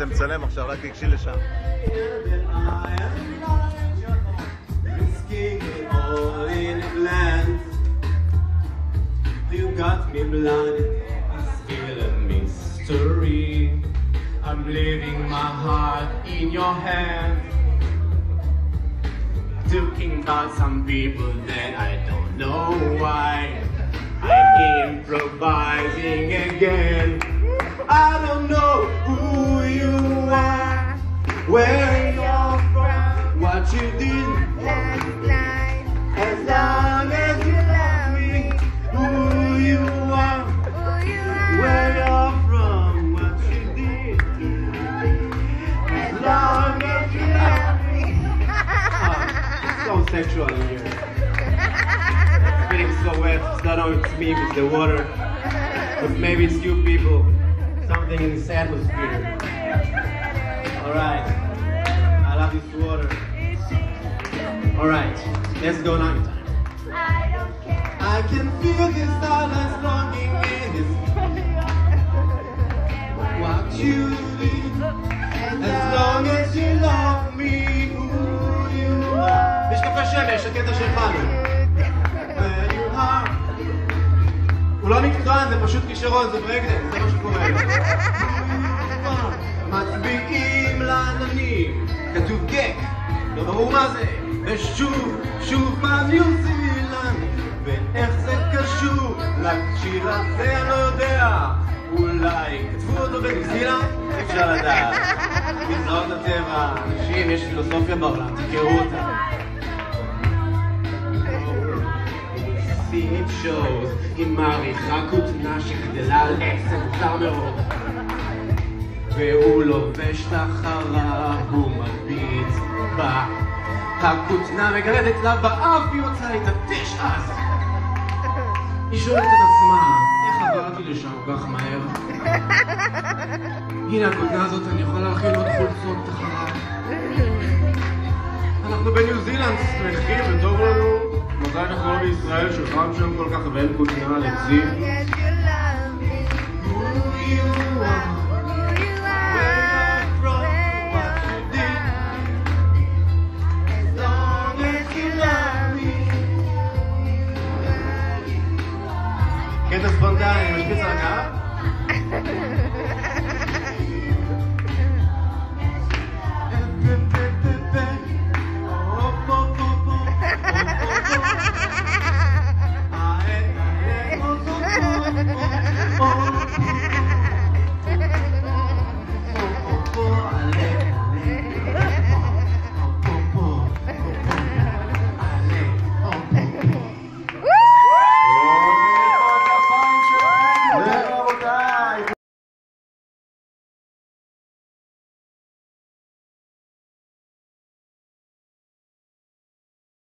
זה מצלם עכשיו, רק תגשי לשם. You got me blinded, it's still a mystery. I'm leaving my heart in your hands. Talking about some people that I don't know why. I'm improvising again. I don't know who you are, where you're from, what you did last night. As long as you love me, who you are, where you're from, what you did. As long as you love me. Oh, so sexual in here. It's feeling so wet. It's not only it's me, it's the water. But maybe it's you people. Something in this atmosphere. Alright. I love this water. Alright. Let's go now. I can feel this silence longing in this. What you did. As long as you love me, who you are. יש קפה שמש, הקטע של חלו. Where you are. הוא לא מקצוען, זה פשוט כישרון, זה ברקדנס, זה מה שקורה. מצביעים לעננים, כתוב גק, לא ברור מה זה. ושוב, שוב בניו זילנד, ואיך זה קשור לשיר הזה אני לא יודע. אולי כתבו אותו בניו זילנד? אפשר לדעת. גזרות הטבע, אנשים, יש פילוסופיה בעולם, תקראו אותה. It shows עם מעריכה כותנה שגדלה על עצם מוצר מאוד והוא לובש תחרה, הוא מלביץ בה הכותנה מגרדת לה באף היא רוצה להתעטש אז היא שואלת את עצמה איך עברתי לשם כל כך מהר הנה הכותנה הזאת אני יכולה להכין עוד חולצות תחרה אנחנו בניו זילנד שמחים וטוב לנו מתי אנחנו לא בישראל שחם שם כל כך ואין כותנה לצים קטע ספונטני, משפיץ על הקהל?